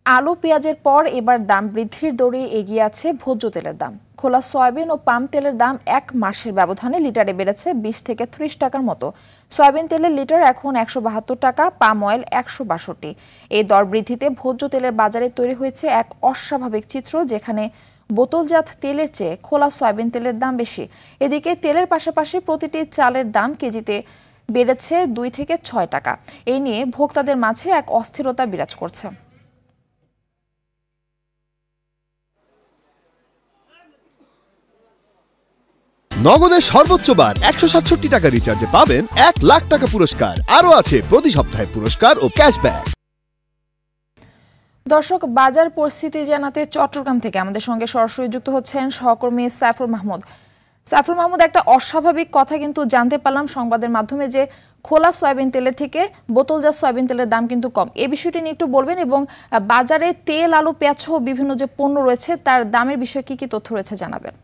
আলু পেঁয়াজের পর এবার দাম বৃদ্ধির দৌড়ে এগিয়ে আছে ভোজ্য তেলের দাম। খোলা সয়াবিন ও পাম তেলের দাম এক মাসের ব্যবধানে লিটারে বেড়েছে 20 থেকে 30 টাকার মতো। সয়াবিন তেলের লিটার এখন 172 টাকা, পাম অয়েল 162। এই দর বৃদ্ধিতে ভোজ্য তেলের বাজারে তৈরি হয়েছে এক অস্বাভাবিক চিত্র, যেখানে বোতলজাত তেলের চেয়ে খোলা সয়াবিন তেলের দাম বেশি। এদিকে তেলের পাশাপাশি প্রতিটি চালের দাম কেজিতে বেড়েছে 2 থেকে 6 টাকা। এই নিয়ে ভোক্তাদের মাঝে এক অস্থিরতা বিরাজ করছে। নগদের সর্বোচ্চ বার 167 টাকা রিচার্জে পাবেন 1 লাখ টাকা পুরস্কার। আরও আছে প্রতি সপ্তাহে পুরস্কার ও ক্যাশব্যাক। দর্শক, বাজার পরিস্থিতি জানাতে চট্টগ্রাম থেকে আমাদের সঙ্গে সরাসরি যুক্ত হচ্ছেন সহকর্মী সাইফুল মাহমুদ। সাইফুল মাহমুদ, একটা অস্বাভাবিক কথা কিন্তু জানতে পারলাম সংবাদের মাধ্যমে, যে খোলা সয়াবিন তেলের থেকে বোতলজাত সয়াবিন তেলের দাম কিন্তু কম। এই বিষয়টি নিয়ে একটু বলবেন, এবং বাজারে তেল, আলু, পেঁয়াজ সহ বিভিন্ন যে পণ্য রয়েছে তার দামের বিষয়ে কি কি তথ্য রয়েছে জানাবেন।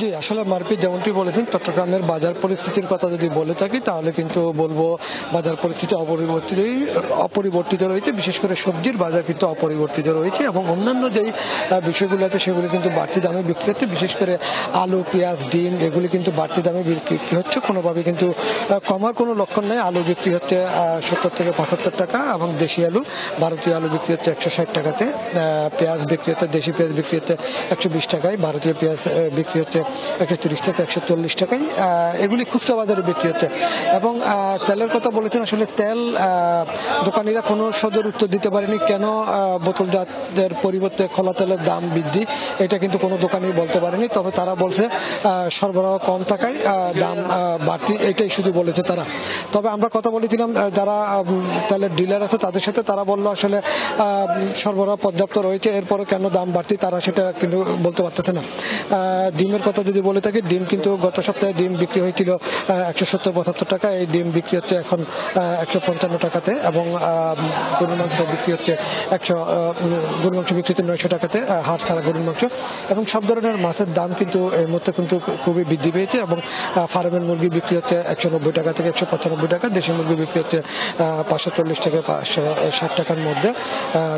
জি, আসলে মারপিট যেমনটি বলেছেন, চট্টগ্রামের বাজার পরিস্থিতির কথা যদি বলে থাকি তাহলে কিন্তু বলবো বাজার পরিস্থিতি অপরিবর্তিত রয়েছে। বিশেষ করে সবজির বাজার কিন্তু অপরিবর্তিত রয়েছে, এবং অন্যান্য যেই বিষয়গুলো আছে সেগুলি কিন্তু বাড়তি দামে বিক্রি হচ্ছে। বিশেষ করে আলু, পেঁয়াজ, ডিম এগুলি কিন্তু বাড়তি দামে বিক্রি হচ্ছে, কোনোভাবে কিন্তু কমার কোনো লক্ষণ নেই। আলু বিক্রি হচ্ছে 70 থেকে 75 টাকা, এবং দেশি আলু, ভারতীয় আলু বিক্রি হচ্ছে 160 টাকাতে। পেঁয়াজ বিক্রি হচ্ছে, দেশি পেঁয়াজ বিক্রি হচ্ছে 120 টাকায়, ভারতীয় পেঁয়াজ বিক্রি হচ্ছে 130 থেকে 140 টাকায়। এগুলি খুচরা বাজারে বিক্রি হচ্ছে। এবং তেলের কথা বলেছেন, আসলে তেল দোকানিরা কোনো সদর উত্তর দিতে পারেনি কেন বোতলজাতের পরিবর্তে খোলা তেলের দাম বৃদ্ধি, এটা কিন্তু কোনো দোকানি বলতে পারেনি। তবে তারা বলছে সরবরাহ কম থাকায় দাম বাড়তি, এটাই শুধু বলেছে তারা। তবে আমরা কথা বলেছিলাম যারা তেলের ডিলার আছে তাদের সাথে, তারা বললো আসলে সরবরাহ পর্যাপ্ত রয়েছে, এরপরে কেন দাম বাড়তি তারা সেটা কিন্তু বলতে পারতেছে না। ডিমের কথা যদি বলে থাকি, ডিম কিন্তু গত সপ্তাহে ডিম বিক্রি হয়েছিল 170-75 টাকা, এই ডিম বিক্রি হচ্ছে এখন 155 টাকাতে, এবং গরুর মাংস বিক্রি হচ্ছে 900 টাকাতে, হাড় ছাড়া গরুর মাংস। এবং সব ধরনের মাছের দাম কিন্তু এর মধ্যে কিন্তু খুবই বৃদ্ধি পেয়েছে। এবং ফার্মের মুরগি বিক্রি হচ্ছে 190 টাকা থেকে 195 টাকা, দেশি মুরগি বিক্রি হচ্ছে 540 থেকে 560 টাকার মধ্যে,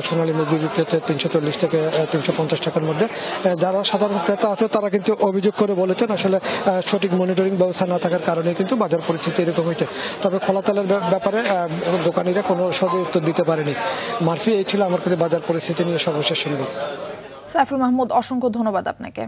সোনালী মুরগি বিক্রি হচ্ছে 340 থেকে 350 টাকার মধ্যে। যারা সাধারণ ক্রেতা আছে তারা কিন্তু অভিযোগ করে বলেছেন আসলে সঠিক মনিটরিং ব্যবস্থা না থাকার কারণে কিন্তু বাজার পরিস্থিতি এরকম হয়েছে। তবে খোলা তেলের ব্যাপারে দোকানিরা কোনো সদয় উত্তর দিতে পারেনি। মারফি, এই ছিল আমার কাছে বাজার পরিস্থিতি নিয়ে সর্বশেষ সংবাদ। সাইফুল মাহমুদ, অসংখ্য ধন্যবাদ আপনাকে।